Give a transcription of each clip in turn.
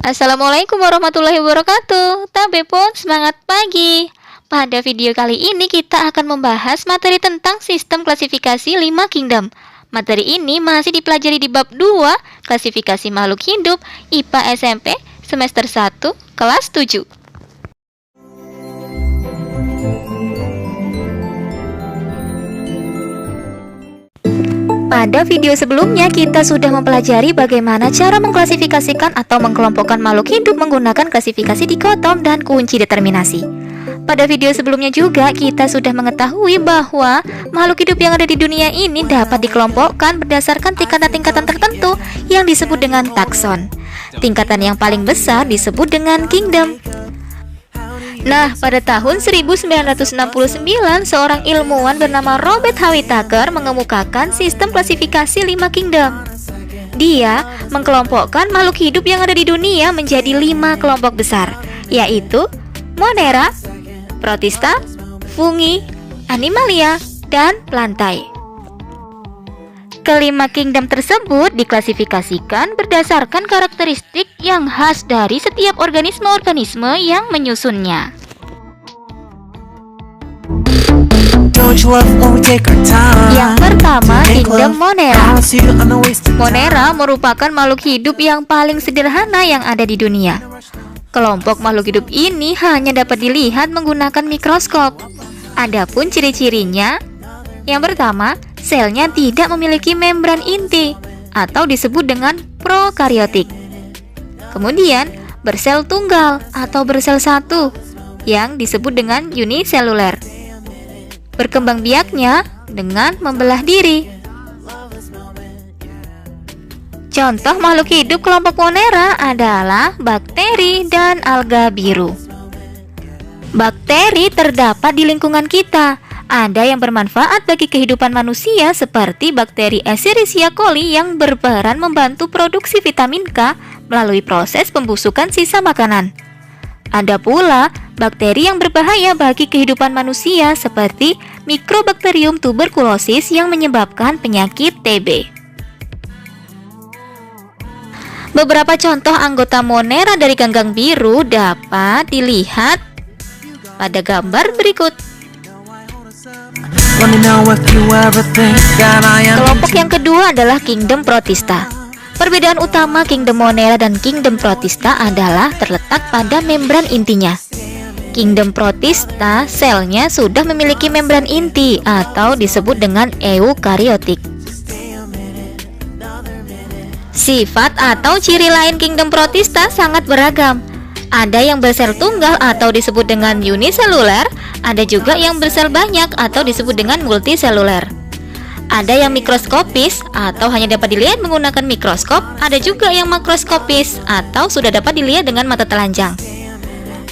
Assalamualaikum warahmatullahi wabarakatuh. Tabepon, semangat pagi. Pada video kali ini kita akan membahas materi tentang sistem klasifikasi 5 kingdom. Materi ini masih dipelajari di bab 2, klasifikasi makhluk hidup, IPA SMP, semester 1, kelas 7. Pada video sebelumnya kita sudah mempelajari bagaimana cara mengklasifikasikan atau mengkelompokkan makhluk hidup menggunakan klasifikasi dikotom dan kunci determinasi. Pada video sebelumnya juga kita sudah mengetahui bahwa makhluk hidup yang ada di dunia ini dapat dikelompokkan berdasarkan tingkatan-tingkatan tertentu yang disebut dengan takson. Tingkatan yang paling besar disebut dengan kingdom. Nah, pada tahun 1969, seorang ilmuwan bernama Robert H. Whittaker mengemukakan sistem klasifikasi 5 kingdom. Dia mengkelompokkan makhluk hidup yang ada di dunia menjadi 5 kelompok besar, yaitu Monera, Protista, Fungi, Animalia, dan Plantae. Kelima kingdom tersebut diklasifikasikan berdasarkan karakteristik yang khas dari setiap organisme-organisme yang menyusunnya. Yang pertama, kingdom Monera. Monera merupakan makhluk hidup yang paling sederhana yang ada di dunia. Kelompok makhluk hidup ini hanya dapat dilihat menggunakan mikroskop. Adapun ciri-cirinya, yang pertama, selnya tidak memiliki membran inti atau disebut dengan prokariotik. Kemudian, bersel tunggal atau bersel satu yang disebut dengan uniseluler. Berkembang biaknya dengan membelah diri. Contoh makhluk hidup kelompok Monera adalah bakteri dan alga biru. Bakteri terdapat di lingkungan kita. Ada yang bermanfaat bagi kehidupan manusia seperti bakteri Escherichia coli yang berperan membantu produksi vitamin K melalui proses pembusukan sisa makanan. Ada pula bakteri yang berbahaya bagi kehidupan manusia seperti Mycobacterium tuberculosis yang menyebabkan penyakit TB. Beberapa contoh anggota Monera dari ganggang biru dapat dilihat pada gambar berikut. Kelompok yang kedua adalah kingdom Protista. Perbedaan utama kingdom Monera dan kingdom Protista adalah terletak pada membran intinya. Kingdom Protista selnya sudah memiliki membran inti atau disebut dengan eukariotik. Sifat atau ciri lain kingdom Protista sangat beragam. Ada yang bersel tunggal atau disebut dengan uniseluler, ada juga yang bersel banyak atau disebut dengan multiseluler. Ada yang mikroskopis atau hanya dapat dilihat menggunakan mikroskop, ada juga yang makroskopis atau sudah dapat dilihat dengan mata telanjang.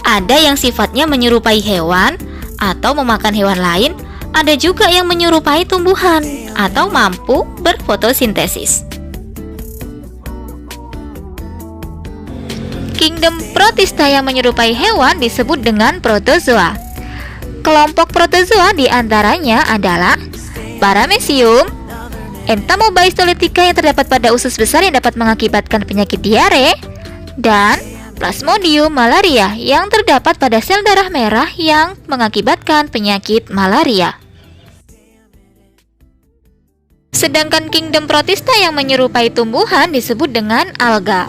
Ada yang sifatnya menyerupai hewan atau memakan hewan lain, ada juga yang menyerupai tumbuhan atau mampu berfotosintesis. Kingdom Protista yang menyerupai hewan disebut dengan protozoa. Kelompok protozoa diantaranya adalah Paramecium, Entamoeba-histolytica yang terdapat pada usus besar yang dapat mengakibatkan penyakit diare, dan Plasmodium malaria yang terdapat pada sel darah merah yang mengakibatkan penyakit malaria. Sedangkan kingdom Protista yang menyerupai tumbuhan disebut dengan alga.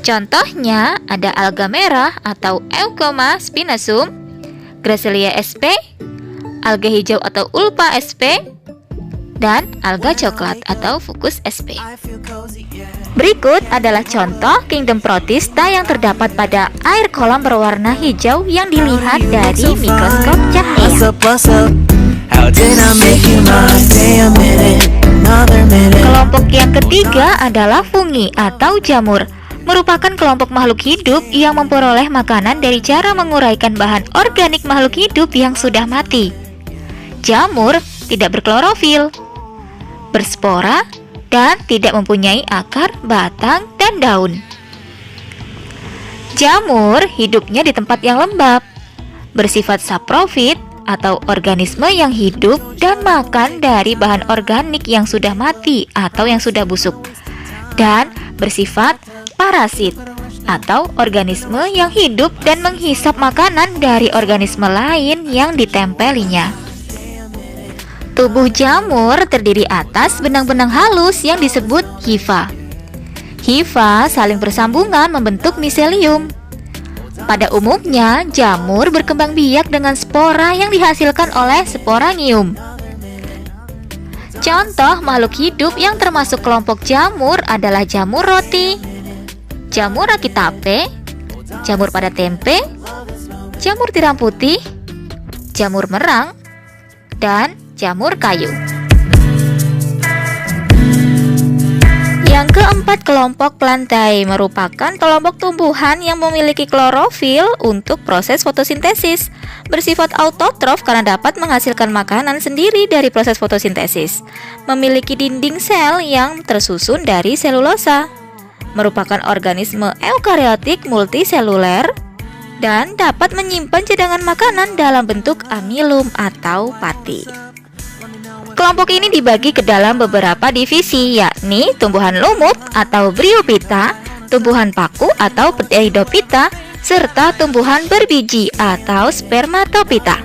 Contohnya ada alga merah atau Eucoma spinacum, Gracilia sp, alga hijau atau Ulpa sp, dan alga coklat atau Fucus sp. Berikut adalah contoh kingdom Protista yang terdapat pada air kolam berwarna hijau yang dilihat dari mikroskop cahaya. Kelompok yang ketiga adalah fungi atau jamur. Merupakan kelompok makhluk hidup yang memperoleh makanan dari cara menguraikan bahan organik makhluk hidup yang sudah mati. Jamur tidak berklorofil, berspora, dan tidak mempunyai akar, batang, dan daun. Jamur hidupnya di tempat yang lembab, bersifat saprofit atau organisme yang hidup dan makan dari bahan organik yang sudah mati atau yang sudah busuk, dan bersifat parasit atau organisme yang hidup dan menghisap makanan dari organisme lain yang ditempelinya. Tubuh jamur terdiri atas benang-benang halus yang disebut hifa. Hifa saling bersambungan membentuk miselium. Pada umumnya, jamur berkembang biak dengan spora yang dihasilkan oleh sporangium. Contoh makhluk hidup yang termasuk kelompok jamur adalah jamur roti, jamur rakitape, jamur pada tempe, jamur tiram putih, jamur merang, dan jamur kayu. Yang keempat, kelompok plantae merupakan kelompok tumbuhan yang memiliki klorofil untuk proses fotosintesis. Bersifat autotrof karena dapat menghasilkan makanan sendiri dari proses fotosintesis. Memiliki dinding sel yang tersusun dari selulosa. Merupakan organisme eukariotik multiseluler dan dapat menyimpan cadangan makanan dalam bentuk amilum atau pati. Kelompok ini dibagi ke dalam beberapa divisi, yakni tumbuhan lumut atau bryophyta, tumbuhan paku atau pteridophyta, serta tumbuhan berbiji atau spermatophyta.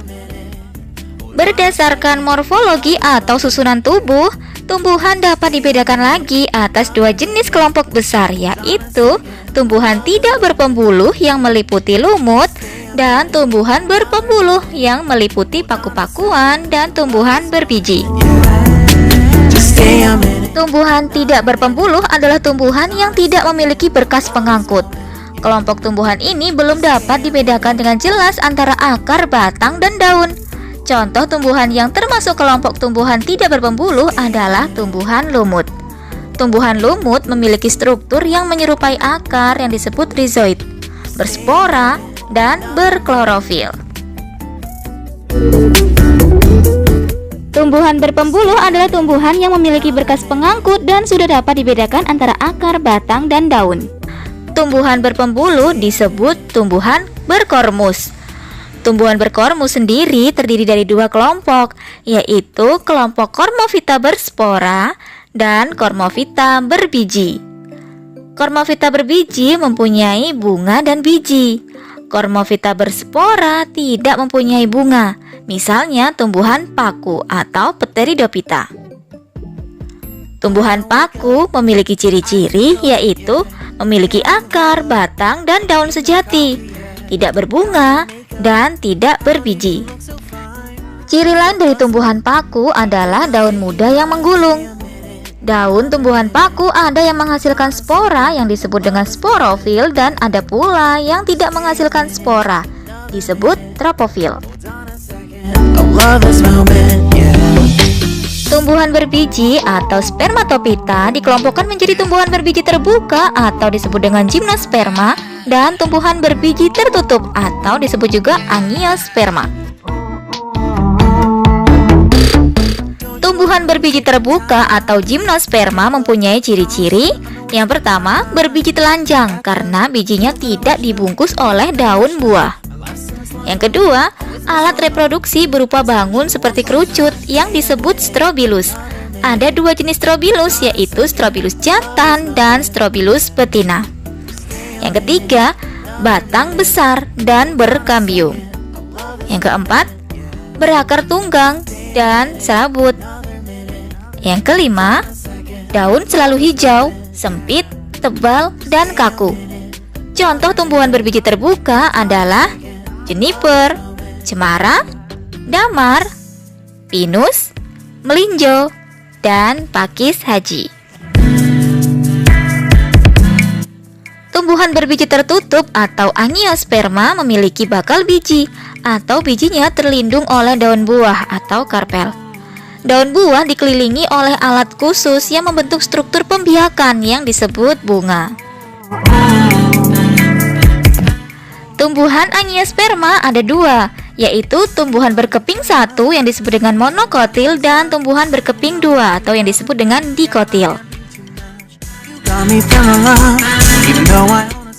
Berdasarkan morfologi atau susunan tubuh, tumbuhan dapat dibedakan lagi atas dua jenis kelompok besar, yaitu tumbuhan tidak berpembuluh yang meliputi lumut dan tumbuhan berpembuluh yang meliputi paku-pakuan dan tumbuhan berbiji. Tumbuhan tidak berpembuluh adalah tumbuhan yang tidak memiliki berkas pengangkut. Kelompok tumbuhan ini belum dapat dibedakan dengan jelas antara akar, batang, dan daun. Contoh tumbuhan yang termasuk kelompok tumbuhan tidak berpembuluh adalah tumbuhan lumut. Tumbuhan lumut memiliki struktur yang menyerupai akar yang disebut rizoid, berspora, dan berklorofil. Tumbuhan berpembuluh adalah tumbuhan yang memiliki berkas pengangkut dan sudah dapat dibedakan antara akar, batang, dan daun. Tumbuhan berpembuluh disebut tumbuhan berkormus. Tumbuhan berkormus sendiri terdiri dari dua kelompok, yaitu kelompok Cormophyta berspora dan Cormophyta berbiji. Cormophyta berbiji mempunyai bunga dan biji. Cormophyta berspora tidak mempunyai bunga, misalnya tumbuhan paku atau pteridophyta. Tumbuhan paku memiliki ciri-ciri, yaitu memiliki akar, batang, dan daun sejati, tidak berbunga, dan tidak berbiji. Ciri lain dari tumbuhan paku adalah daun muda yang menggulung. Daun tumbuhan paku ada yang menghasilkan spora yang disebut dengan sporofil dan ada pula yang tidak menghasilkan spora, disebut tropofil. Tumbuhan berbiji atau spermatophyta dikelompokkan menjadi tumbuhan berbiji terbuka atau disebut dengan gymnosperma dan tumbuhan berbiji tertutup atau disebut juga angiosperma. Tumbuhan berbiji terbuka atau gymnosperma mempunyai ciri-ciri. Yang pertama, berbiji telanjang karena bijinya tidak dibungkus oleh daun buah. Yang kedua, alat reproduksi berupa bangun seperti kerucut yang disebut strobilus. Ada dua jenis strobilus, yaitu strobilus jantan dan strobilus betina. Yang ketiga, batang besar dan berkambium. Yang keempat, berakar tunggang dan serabut. Yang kelima, daun selalu hijau, sempit, tebal, dan kaku. Contoh tumbuhan berbiji terbuka adalah juniper, cemara, damar, pinus, melinjo, dan pakis haji. Tumbuhan berbiji tertutup atau angiosperma memiliki bakal biji atau bijinya terlindung oleh daun buah atau karpel. Daun buah dikelilingi oleh alat khusus yang membentuk struktur pembiakan yang disebut bunga. Tumbuhan angiosperma ada dua, yaitu tumbuhan berkeping satu yang disebut dengan monokotil dan tumbuhan berkeping dua atau yang disebut dengan dikotil.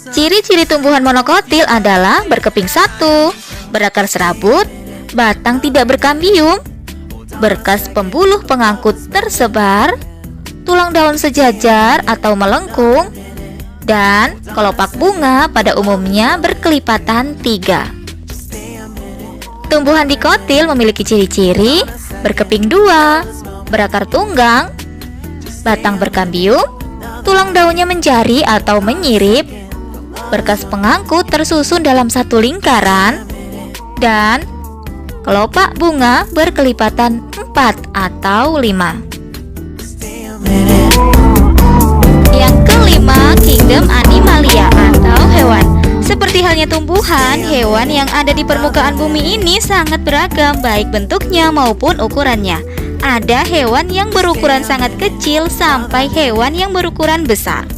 Ciri-ciri tumbuhan monokotil adalah berkeping satu, berakar serabut, batang tidak berkambium, berkas pembuluh pengangkut tersebar, tulang daun sejajar atau melengkung, Dan kelopak bunga pada umumnya berkelipatan 3. Tumbuhan dikotil memiliki ciri-ciri berkeping 2, berakar tunggang, batang berkambium, tulang daunnya menjari atau menyirip, berkas pengangkut tersusun dalam satu lingkaran, dan kelopak bunga berkelipatan 4 atau 5. Yang kelima, kingdom Animalia atau hewan. Seperti halnya tumbuhan, hewan yang ada di permukaan bumi ini sangat beragam, baik bentuknya maupun ukurannya. Ada hewan yang berukuran sangat kecil sampai hewan yang berukuran besar.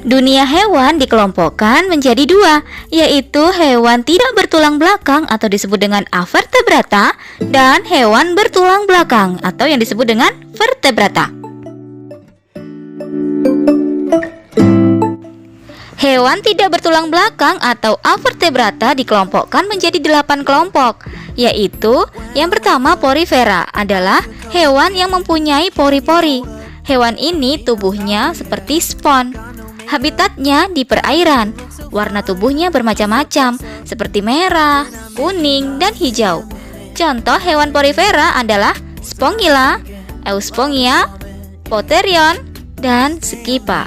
Dunia hewan dikelompokkan menjadi 2, yaitu hewan tidak bertulang belakang atau disebut dengan avertebrata dan hewan bertulang belakang atau yang disebut dengan vertebrata. Hewan tidak bertulang belakang atau avertebrata dikelompokkan menjadi 8 kelompok, yaitu yang pertama porifera adalah hewan yang mempunyai pori-pori. Hewan ini tubuhnya seperti spons. Habitatnya di perairan. Warna tubuhnya bermacam-macam, seperti merah, kuning, dan hijau. Contoh hewan porifera adalah Spongilla, Euspongia, Potherion, dan Skipa.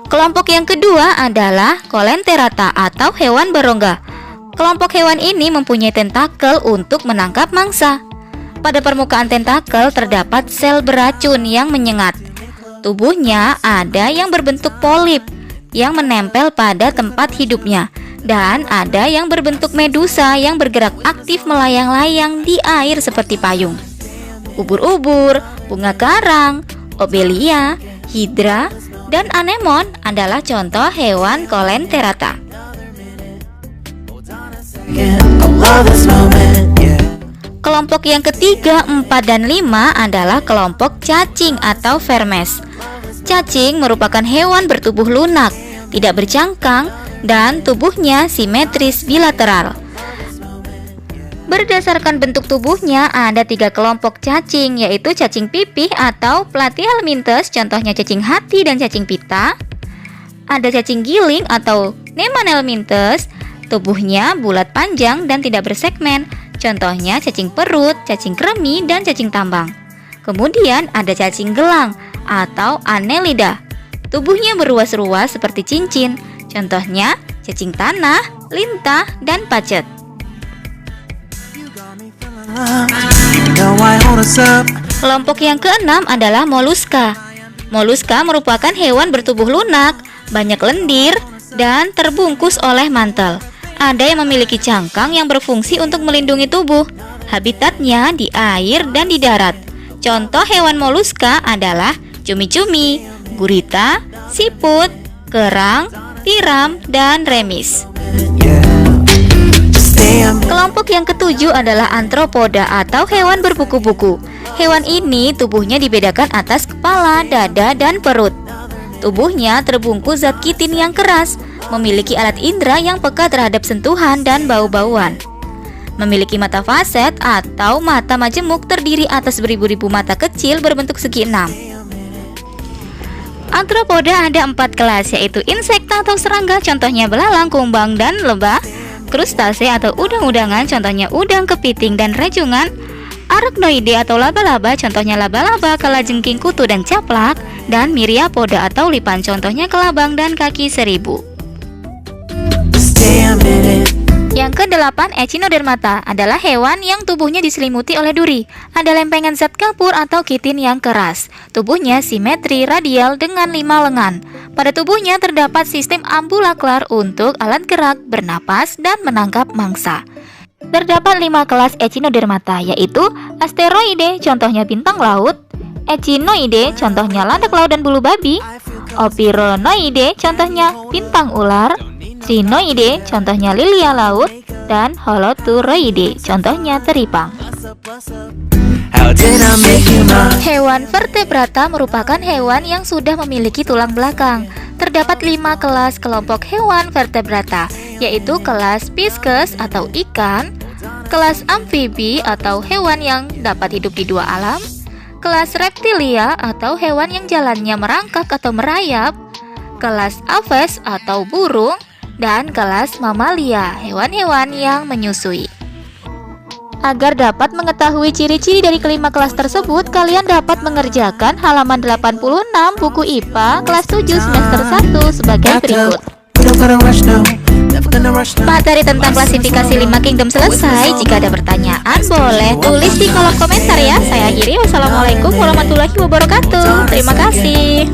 Kelompok yang kedua adalah Coelenterata atau hewan berongga. Kelompok hewan ini mempunyai tentakel untuk menangkap mangsa. Pada permukaan tentakel terdapat sel beracun yang menyengat. Tubuhnya ada yang berbentuk polip yang menempel pada tempat hidupnya, dan ada yang berbentuk medusa yang bergerak aktif melayang-layang di air seperti payung. Ubur-ubur, bunga karang, obelia, hidra, dan anemon adalah contoh hewan Coelenterata. Kelompok yang ketiga, 4, dan 5 adalah kelompok cacing atau vermes. Cacing merupakan hewan bertubuh lunak, tidak bercangkang, dan tubuhnya simetris bilateral. Berdasarkan bentuk tubuhnya ada 3 kelompok cacing, yaitu cacing pipih atau Platyhelminthes, contohnya cacing hati dan cacing pita. Ada cacing giling atau Nemanhelminthes, tubuhnya bulat panjang dan tidak bersegmen, contohnya cacing perut, cacing kremi, dan cacing tambang. Kemudian ada cacing gelang atau Annelida, tubuhnya berruas-ruas seperti cincin, contohnya cacing tanah, lintah, dan pacet. Kelompok yang keenam adalah moluska. Moluska merupakan hewan bertubuh lunak, banyak lendir, dan terbungkus oleh mantel. Ada yang memiliki cangkang yang berfungsi untuk melindungi tubuh. Habitatnya di air dan di darat. Contoh hewan moluska adalah cumi-cumi, gurita, siput, kerang, tiram, dan remis. Kelompok yang ketujuh adalah antropoda atau hewan berbuku-buku. Hewan ini tubuhnya dibedakan atas kepala, dada, dan perut. Tubuhnya terbungkus zat kitin yang keras, memiliki alat indera yang peka terhadap sentuhan dan bau-bauan. Memiliki mata faset atau mata majemuk terdiri atas beribu-ribu mata kecil berbentuk segi 6. Arthropoda ada 4 kelas, yaitu insekta atau serangga, contohnya belalang, kumbang, dan lebah. Krustase atau udang-udangan, contohnya udang, kepiting, dan rajungan. Arachnoide atau laba-laba, contohnya laba-laba, kalajengking, kutu, dan caplak. Dan Myriapoda atau lipan, contohnya kelabang dan kaki seribu. Yang ke-8, Echinodermata adalah hewan yang tubuhnya diselimuti oleh duri. Ada lempengan zat kapur atau kitin yang keras. Tubuhnya simetri radial dengan 5 lengan. Pada tubuhnya terdapat sistem ambulakrar untuk alat gerak, bernapas, dan menangkap mangsa. Terdapat 5 kelas Echinodermata, yaitu Asteroide, contohnya bintang laut, Echinoide, contohnya landak laut dan bulu babi, Ophironoide, contohnya bintang ular, Crinoide, contohnya lilia laut, dan Holoturoide, contohnya teripang. Hewan vertebrata merupakan hewan yang sudah memiliki tulang belakang. terdapat 5 kelas kelompok hewan vertebrata, yaitu kelas Pisces atau ikan, kelas amfibi atau hewan yang dapat hidup di dua alam, kelas reptilia atau hewan yang jalannya merangkak atau merayap, kelas Aves atau burung, dan kelas Mamalia, hewan-hewan yang menyusui. Agar dapat mengetahui ciri-ciri dari kelima kelas tersebut, kalian dapat mengerjakan halaman 86 buku IPA kelas 7 semester 1 sebagai berikut. Materi tentang klasifikasi 5 kingdom selesai. Jika ada pertanyaan, boleh tulis di kolom komentar ya. Saya akhiri. Wassalamualaikum warahmatullahi wabarakatuh. Terima kasih.